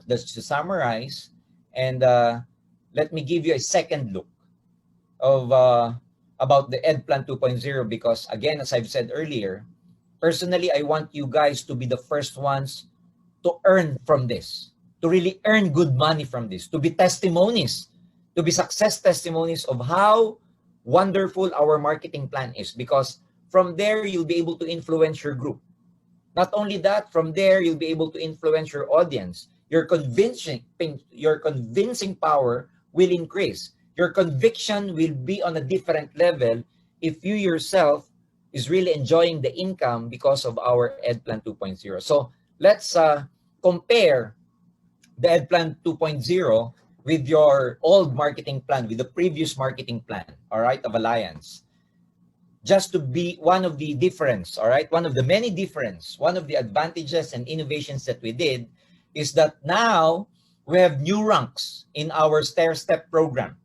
Let's just summarize, and let me give you a second look of about the Ed Plan 2.0, because again, as I've said earlier, personally, I want you guys to be the first ones to earn from this, to really earn good money from this, to be testimonies, to be success testimonies of how wonderful our marketing plan is, because from there, you'll be able to influence your group. Not only that, from there, you'll be able to influence your audience. Your convincing power will increase. Your conviction will be on a different level if you yourself is really enjoying the income because of our Ed Plan 2.0. So let's compare the Ed Plan 2.0 with your old marketing plan, with the previous marketing plan, all right, of Alliance. Just to be one of the difference, all right, one of the many difference, one of the advantages and innovations that we did is that now we have new ranks in our stair-step program.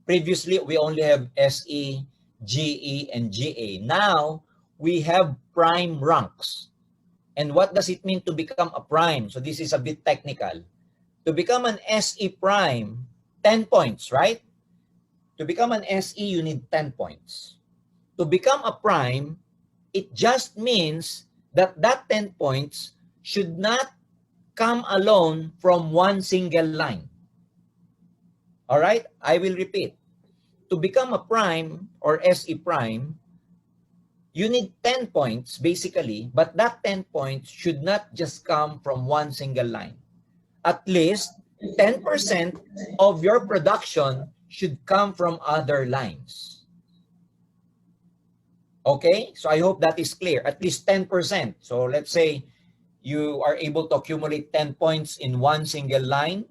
Previously, we only have SE, GE, and GA. Now, we have prime ranks. And what does it mean to become a prime? So this is a bit technical. To become an SE prime, 10 points, right? To become an SE, you need 10 points. To become a prime, it just means that that 10 points should not come alone from one single line. All right? I will repeat. To become a prime or SE prime, you need 10 points basically, but that 10 points should not just come from one single line. At least 10% of your production should come from other lines. Okay, so I hope that is clear. At least 10%. So let's say you are able to accumulate 10 points in one single line.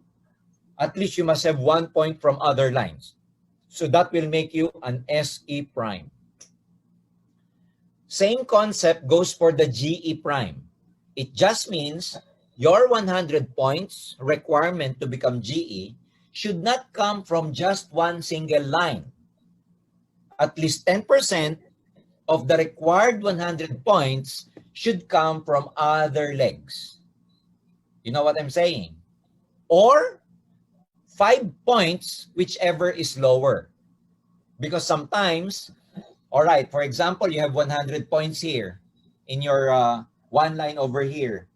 At least you must have 1 point from other lines. So that will make you an SE prime. Same concept goes for the GE prime. It just means your 100 points requirement to become GE should not come from just one single line. At least 10% of the required 100 points should come from other legs. You know what I'm saying? Or 5 points, whichever is lower. Because sometimes, all right, for example, you have 100 points here in your one line over here.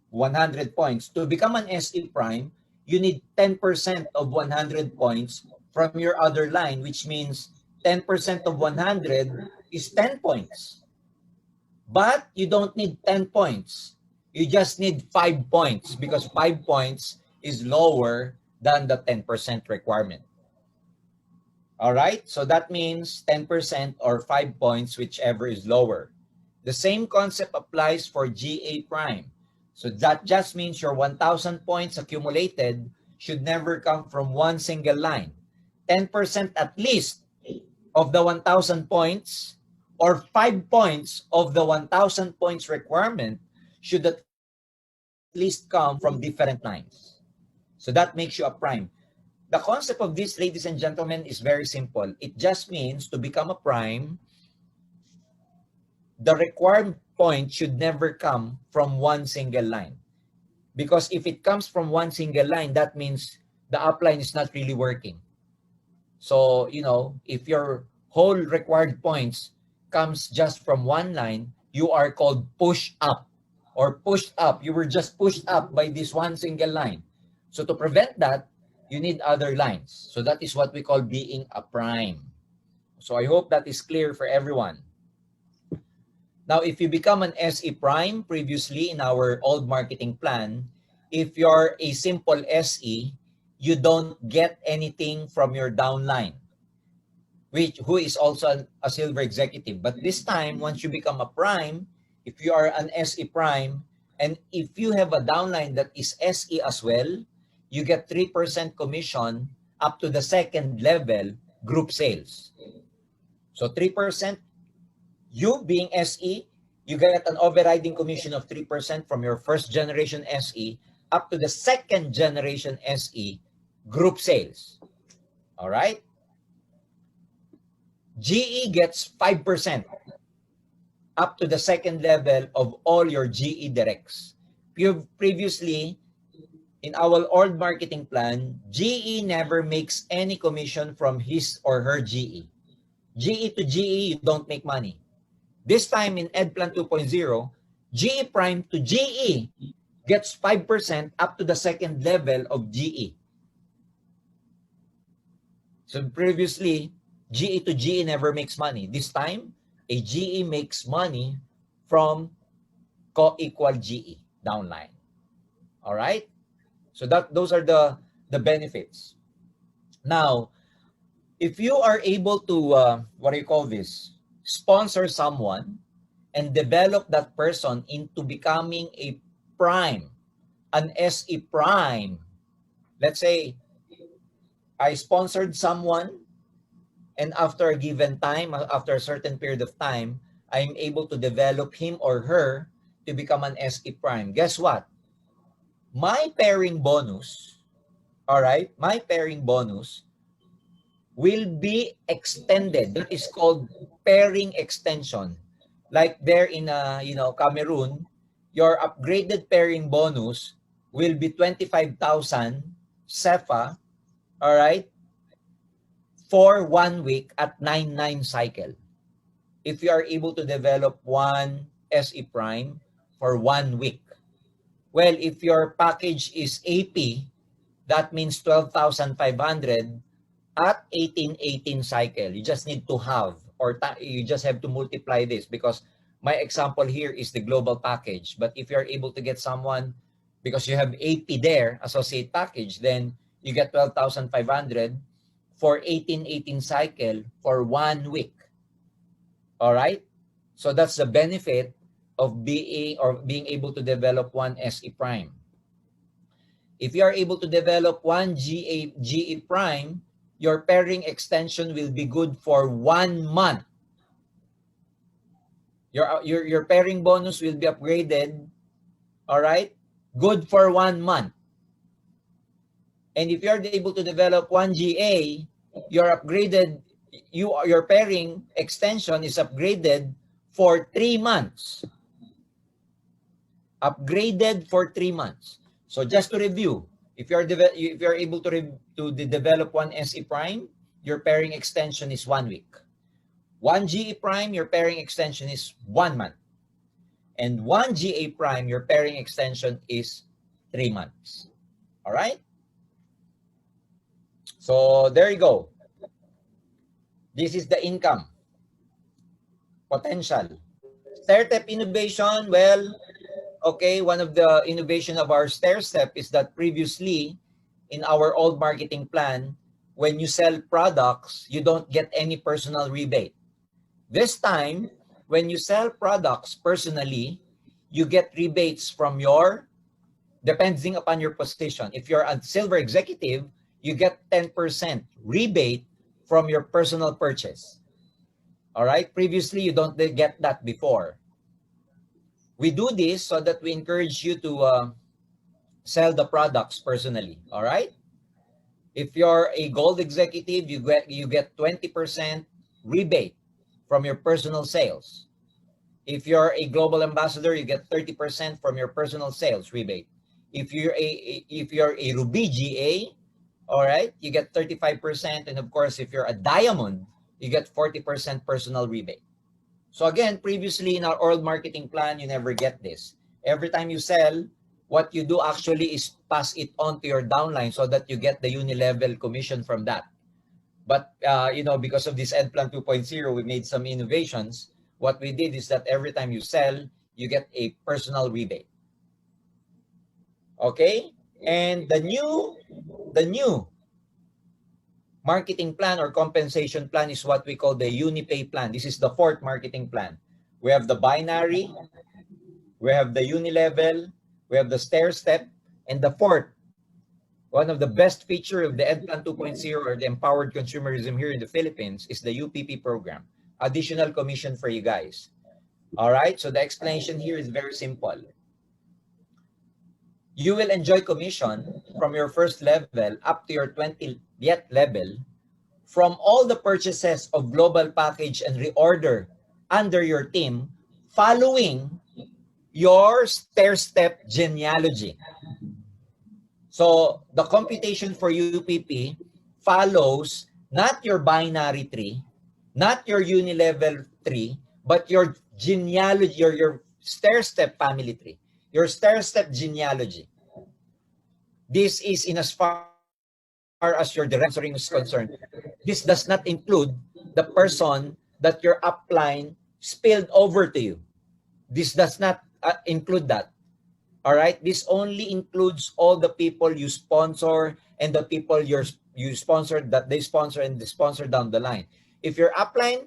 100 points. To become an SE prime, you need 10% of 100 points from your other line, which means 10% of 100 is 10 points. But you don't need 10 points. You just need 5 points because 5 points is lower than the 10% requirement. All right? So that means 10% or 5 points, whichever is lower. The same concept applies for GA prime. So that just means your 1,000 points accumulated should never come from one single line. 10% at least of the 1,000 points or 5 points of the 1,000 points requirement should at least come from different lines. So that makes you a prime. The concept of this, ladies and gentlemen, is very simple. It just means to become a prime, the required point should never come from one single line. Because if it comes from one single line, that means the upline is not really working. So, you know, if your whole required points comes just from one line, you are called push up or pushed up. You were just pushed up by this one single line. So to prevent that, you need other lines. So that is what we call being a prime. So I hope that is clear for everyone. Now, if you become an SE prime previously in our old marketing plan, if you're a simple SE, you don't get anything from your downline, who is also a silver executive. But this time, once you become a prime, if you are an SE prime, and if you have a downline that is SE as well, you get 3% commission up to the second level group sales. So 3%, you being SE, you get an overriding commission of 3% from your first generation SE up to the second generation SE group sales. All right? GE gets 5% up to the second level of all your GE directs. Previously, in our old marketing plan, GE never makes any commission from his or her GE. GE to GE, you don't make money. This time in EdPlan 2.0, GE Prime to GE gets 5% up to the second level of GE. So previously, GE to GE never makes money. This time, a GE makes money from co-equal GE downline. All right? So those are the benefits. Now, if you are able to, what do you call this? Sponsor someone and develop that person into becoming a prime, an SE prime. Let's say I sponsored someone and after a given time, after a certain period of time, I'm able to develop him or her to become an SE prime. Guess what? My pairing bonus, all right, my pairing bonus will be extended. That is called pairing extension. Like there in Cameroon, your upgraded pairing bonus will be 25,000 CFA, all right, for 1 week at 9-9 cycle. If you are able to develop one SE Prime for 1 week. Well, if your package is AP, that means 12,500 at 18-18 cycle. You just need to have, or you just have to multiply this, because my example here is the global package. But if you're able to get someone, because you have AP there, associate package, then you get 12,500 for 18-18 cycle for 1 week. All right? So that's the benefit of being able to develop one SE Prime. If you are able to develop one GE Prime, your pairing extension will be good for 1 month. Your pairing bonus will be upgraded, all right? Good for 1 month. And if you are able to develop one GA, your pairing extension is upgraded for 3 months. Upgraded for 3 months. So just to review, if you're able to develop one SE Prime, your pairing extension is 1 week. One GE Prime, your pairing extension is 1 month. And one GA Prime, your pairing extension is 3 months. All right? So there you go. This is the income potential. Stair-step innovation, well, okay, one of the innovation of our stair-step is that previously in our old marketing plan, when you sell products, you don't get any personal rebate. This time, when you sell products personally, you get rebates from depending upon your position. If you're a silver executive, you get 10% rebate from your personal purchase. All right? Previously, you don't get that before. We do this so that we encourage you to sell the products personally. All right? If you're a gold executive, you get 20% rebate from your personal sales. If you're a global ambassador, you get 30% from your personal sales rebate. If you're a Ruby GA, all right, you get 35%. And of course, if you're a diamond, you get 40% personal rebate. So again, previously in our old marketing plan, you never get this. Every time you sell, what you do actually is pass it on to your downline so that you get the uni-level commission from that. But, because of this EdPlan 2.0, we made some innovations. What we did is that every time you sell, you get a personal rebate. Okay? And the new marketing plan or compensation plan is what we call the UniPay plan. This is the fourth marketing plan. We have the binary, we have the unilevel, we have the stair step, and the fourth, one of the best feature of the EdPlan 2.0 or the empowered consumerism here in the Philippines is the UPP program. Additional commission for you guys. All right, so the explanation here is very simple. You will enjoy commission from your first level up to your 20th level from all the purchases of global package and reorder under your team following your stair-step genealogy. So the computation for UPP follows not your binary tree, not your unilevel tree, but your genealogy, your stair-step family tree, your stair-step genealogy. This is in as far as your direct sponsoring is concerned. This does not include the person that your upline spilled over to you. This does not include that. All right? This only includes all the people you sponsor and the people you sponsor, that they sponsor and they sponsor down the line. If your upline,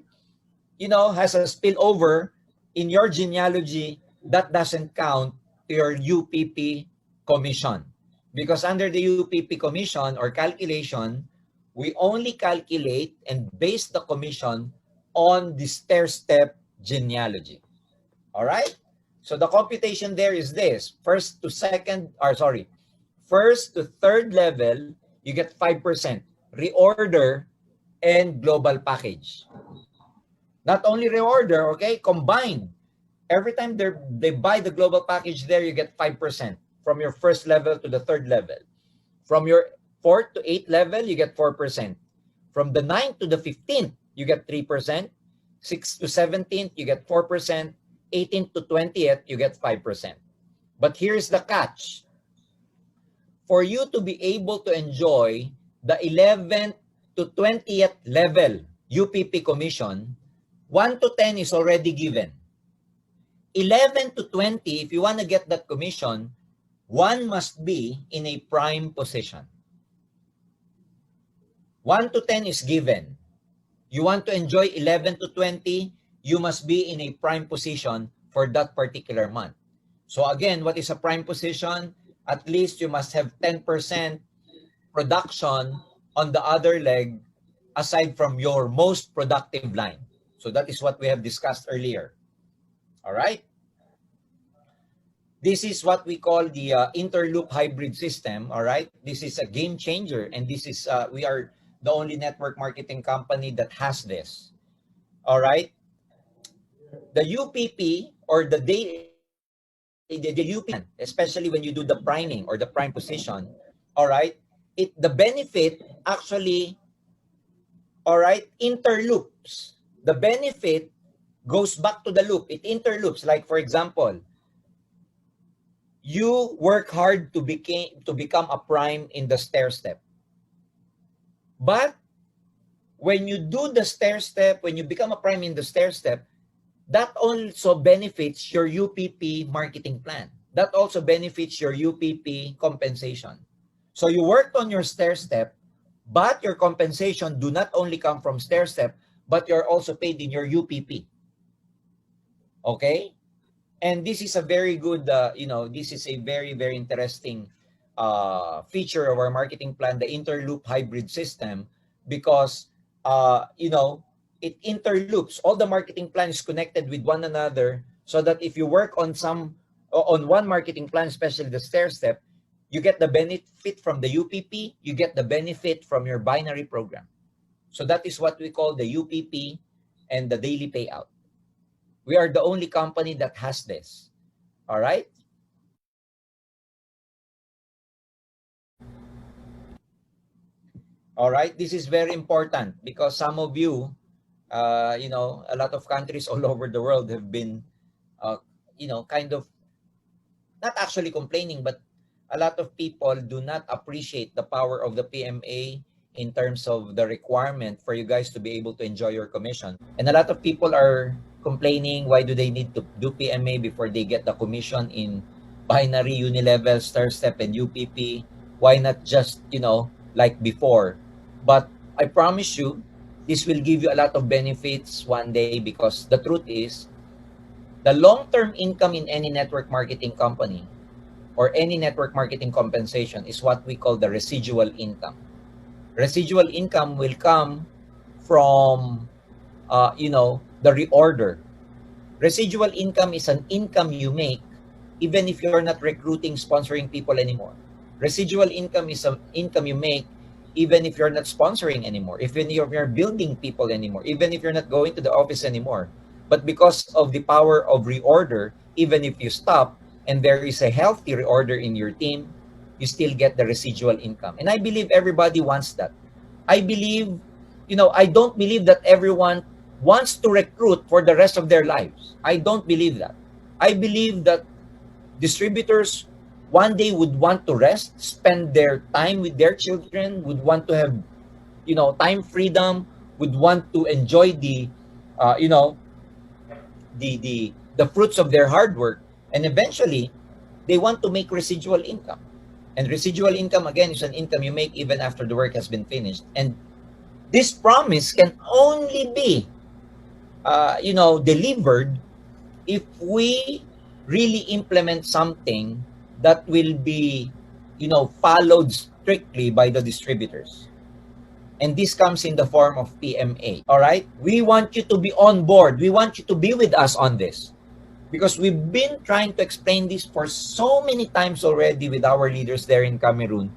has a spillover in your genealogy, that doesn't count to your UPP commission. Because under the UPP commission or calculation, we only calculate and base the commission on the stair-step genealogy. All right? So the computation there is this. First to third level, you get 5%. Reorder and global package. Not only reorder, okay? Combined. Every time they buy the global package there, you get 5% from your first level to the third level. From your 4th to 8th level, you get 4%. From the 9th to the 15th, you get 3%. 6th to 17th, you get 4%. 18th to 20th, you get 5%. But here's the catch. For you to be able to enjoy the 11th to 20th level UPP commission, 1 to 10 is already given. 11 to 20, if you want to get that commission, one must be in a prime position. 1 to 10 is given. You want to enjoy 11 to 20, you must be in a prime position for that particular month. So again, what is a prime position? At least you must have 10% production on the other leg aside from your most productive line. So that is what we have discussed earlier. All right? This is what we call the interloop hybrid system. All right? This is a game changer, and this is we are the only network marketing company that has this. All right? The UPP or the UP, especially when you do the priming or the prime position, all right, the benefit actually, all right, interloops. The benefit goes back to the loop. It interloops. Like, for example, you work hard to become a prime in the stair step. But when you do the stair step, when you become a prime in the stair step, that also benefits your UPP marketing plan. That also benefits your UPP compensation. So you worked on your stair step, but your compensation do not only come from stair step, but you're also paid in your UPP. Okay? And this is a very good, this is a very, very interesting feature of our marketing plan, the interloop hybrid system, because, it interloops. All the marketing plan is connected with one another, so that if you work on one marketing plan, especially the stair step, you get the benefit from the UPP, you get the benefit from your binary program. So that is what we call the UPP and the daily payout. We are the only company that has this. All right? All right, this is very important because some of you, a lot of countries all over the world have been, kind of not actually complaining, but a lot of people do not appreciate the power of the PMA in terms of the requirement for you guys to be able to enjoy your commission. And a lot of people are complaining, why do they need to do PMA before they get the commission in binary, unilevel, stair step, and UPP? Why not just, like before? But I promise you, this will give you a lot of benefits one day, because the truth is, the long-term income in any network marketing company or any network marketing compensation is what we call the residual income. Residual income will come from, the reorder. Residual income is an income you make even if you're not recruiting, sponsoring people anymore. Residual income is an income you make even if you're not sponsoring anymore, even if you're building people anymore, even if you're not going to the office anymore. But because of the power of reorder, even if you stop and there is a healthy reorder in your team, you still get the residual income. And I believe everybody wants that. I believe, I don't believe that everyone wants to recruit for the rest of their lives. I don't believe that. I believe that distributors one day would want to rest, spend their time with their children, would want to have, time freedom, would want to enjoy the, the fruits of their hard work, and eventually they want to make residual income. And residual income, again, is an income you make even after the work has been finished. And this promise can only be, delivered if we really implement something that will be, followed strictly by the distributors. And this comes in the form of PMA. All right? We want you to be on board. We want you to be with us on this. Because we've been trying to explain this for so many times already with our leaders there in Cameroon.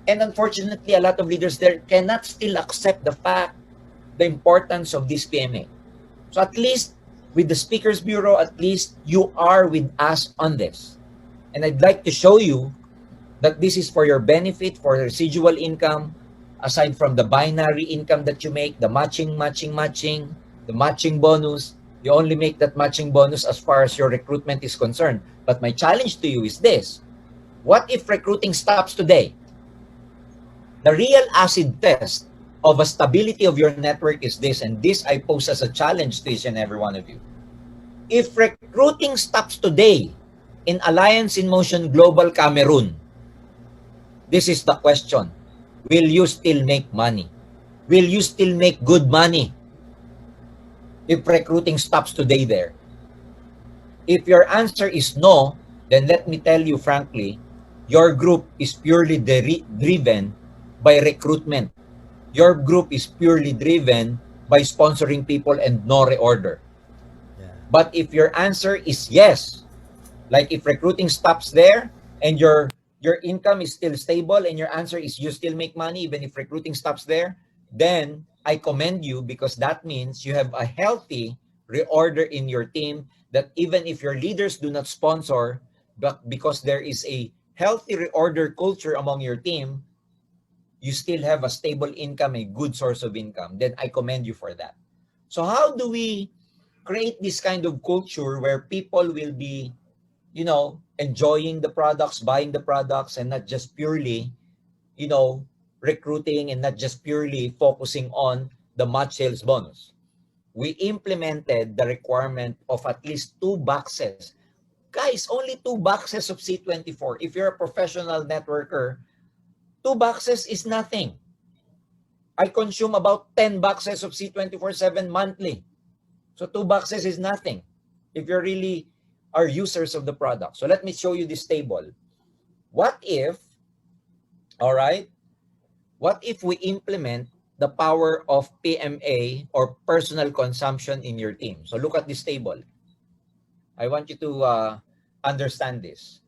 And unfortunately, a lot of leaders there cannot still accept the fact, the importance of this PMA. So at least with the Speakers Bureau, at least you are with us on this. And I'd like to show you that this is for your benefit, for residual income, aside from the binary income that you make, the matching, the matching bonus. You only make that matching bonus as far as your recruitment is concerned. But my challenge to you is this. What if recruiting stops today? The real acid test of a stability of your network is this, and this I pose as a challenge to each and every one of you. If recruiting stops today in Alliance in Motion Global Cameroon, this is the question. Will you still make money? Will you still make good money if recruiting stops today there? If your answer is no, then let me tell you frankly, your group is purely driven by recruitment. Your group is purely driven by sponsoring people and no reorder. Yeah. But if your answer is yes, like if recruiting stops there and your income is still stable and your answer is you still make money even if recruiting stops there, then I commend you, because that means you have a healthy reorder in your team, that even if your leaders do not sponsor, but because there is a healthy reorder culture among your team, you still have a stable income, a good source of income. Then I commend you for that. So how do we create this kind of culture where people will be, enjoying the products, buying the products, and not just purely, recruiting, and not just purely focusing on the match sales bonus? We implemented the requirement of at least 2 boxes. Guys, only 2 boxes of C24. If you're a professional networker, 2 boxes is nothing. I consume about 10 boxes of C24/7 monthly. So 2 boxes is nothing if you're really are users of the product. So let me show you this table. What if, all right, what if we implement the power of PMA or personal consumption in your team? So look at this table. I want you to understand this.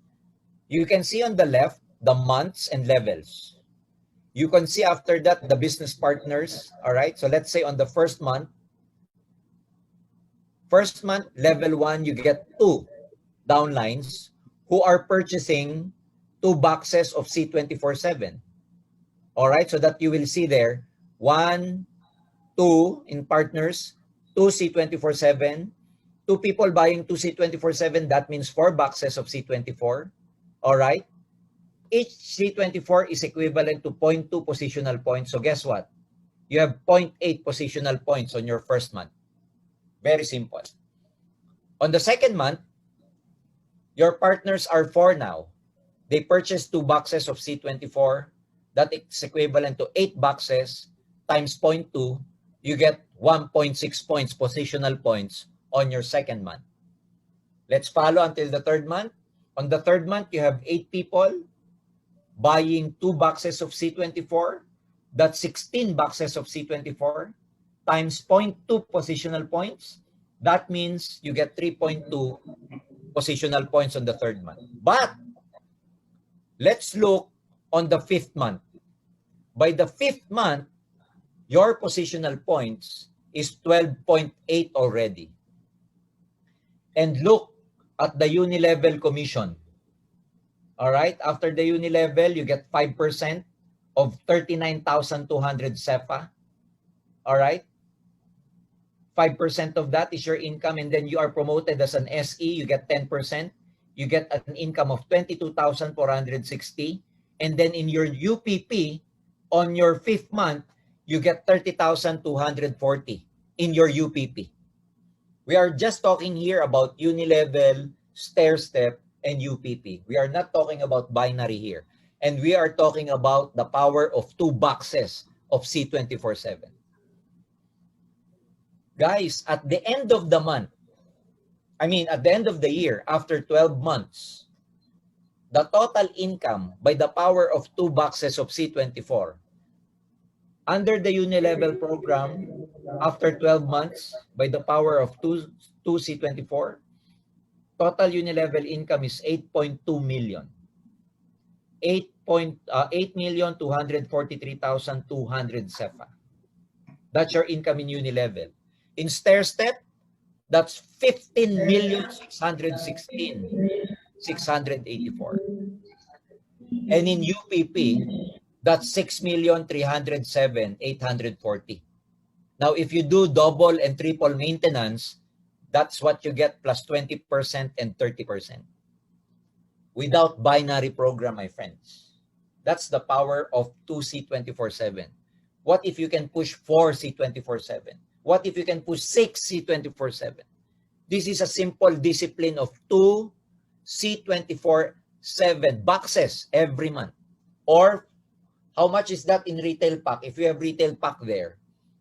You can see on the left the months and levels. You can see after that the business partners. All right. So let's say on the first month, level 1, you get 2 downlines who are purchasing 2 boxes of C24/7. All right. So that you will see there 1, 2 in partners, 2 C24/7, 2 people buying 2 C24/7. That means 4 boxes of C24. All right. Each C24 is equivalent to 0.2 positional points. So guess what? You have 0.8 positional points on your first month. Very simple. On the second month, your partners are 4 now. They purchased 2 boxes of C24. That is equivalent to 8 boxes times 0.2. You get 1.6 points, positional points on your second month. Let's follow until the third month. On the third month, you have 8 people buying 2 boxes of C24. That's 16 boxes of C24 times 0.2 positional points. That means you get 3.2 positional points on the third month. But let's look on the 5th month. By the 5th month, your positional points is 12.8 already. And look at the unilevel commission. All right, after the uni level, you get 5% of 39,200 CEPA. All right, 5% of that is your income, and then you are promoted as an SE, you get 10%. You get an income of 22,460. And then in your UPP, on your 5th month, you get 30,240 in your UPP. We are just talking here about uni-level, stair-step, and UPP. We are not talking about binary here. And we are talking about the power of 2 boxes of C24/7. Guys, at the end of the month, at the end of the year, after 12 months, the total income by the power of 2 boxes of C24, under the uni-level program, after 12 months, by the power of 2 C24, total uni-level income is 8.2 million. 8,243,200 CEPA. That's your income in uni-level. In stair-step, that's 15,616,684. And in UPP, that's 6,307,840. Now, if you do double and triple maintenance, that's what you get, plus 20% and 30%. Without binary program, my friends. That's the power of 2C24/7. What if you can push 4C24/7? What if you can push 6C24/7? This is a simple discipline of 2C24/7 boxes every month. Or how much is that in retail pack? If you have retail pack there,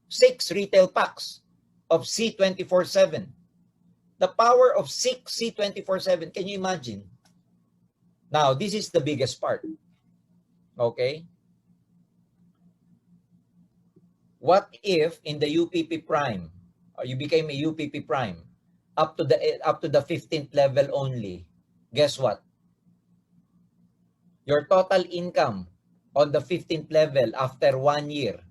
6 retail packs of C24/7. The power of 6 C24/7. Can you imagine? Now, this is the biggest part. Okay? What if in the UPP Prime, or you became a UPP Prime, up to the 15th level only? Guess what? Your total income on the 15th level after 1 year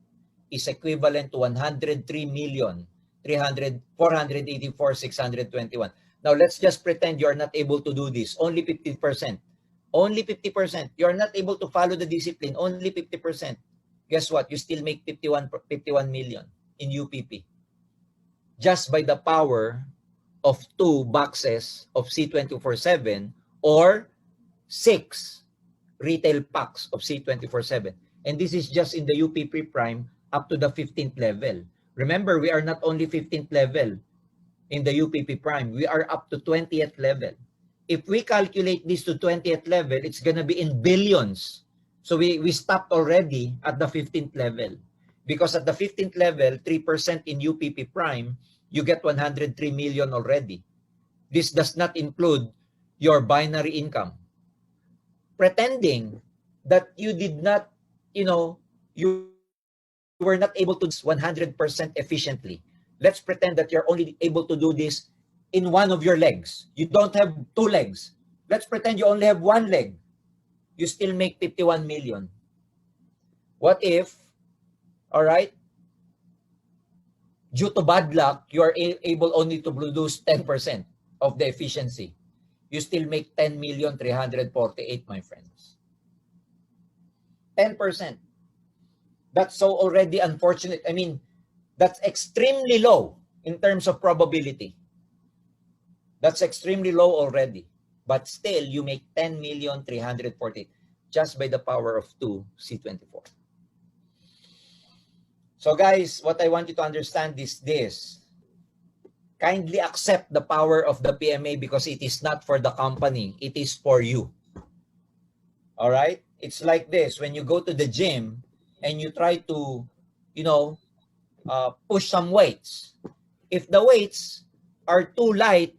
is equivalent to 103,484,621. Now, let's just pretend you're not able to do this. Only 50%. Only 50%. You're not able to follow the discipline. Only 50%. Guess what? You still make 51 million in UPP. Just by the power of 2 boxes of C24/7 or 6 retail packs of C24/7. And this is just in the UPP Prime up to the 15th level. Remember, we are not only 15th level in the UPP Prime. We are up to 20th level. If we calculate this to 20th level, it's going to be in billions. So we stopped already at the 15th level. Because at the 15th level, 3% in UPP Prime, you get 103 million already. This does not include your binary income. Pretending that you did not, you were not able to do this 100% efficiently. Let's pretend that you're only able to do this in one of your legs. You don't have 2 legs. Let's pretend you only have 1 leg. You still make 51 million. What if, all right, due to bad luck, you are able only to produce 10% of the efficiency? You still make 10,348,000, my friends. 10%. That's so already unfortunate. That's extremely low in terms of probability. That's extremely low already. But still, you make 10,340,000 just by the power of 2 C24. So guys, what I want you to understand is this. Kindly accept the power of the PMA because it is not for the company. It is for you. All right? It's like this. When you go to the gym and you try to, push some weights. If the weights are too light,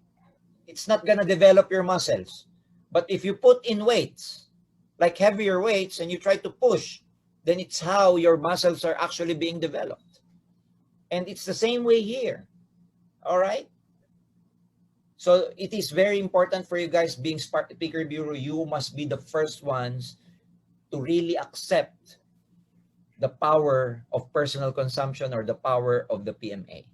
it's not going to develop your muscles. But if you put in weights, like heavier weights, and you try to push, then it's how your muscles are actually being developed. And it's the same way here. All right? So it is very important for you guys being Speaker Bureau. You must be the first ones to really accept the power of personal consumption or the power of the PMA.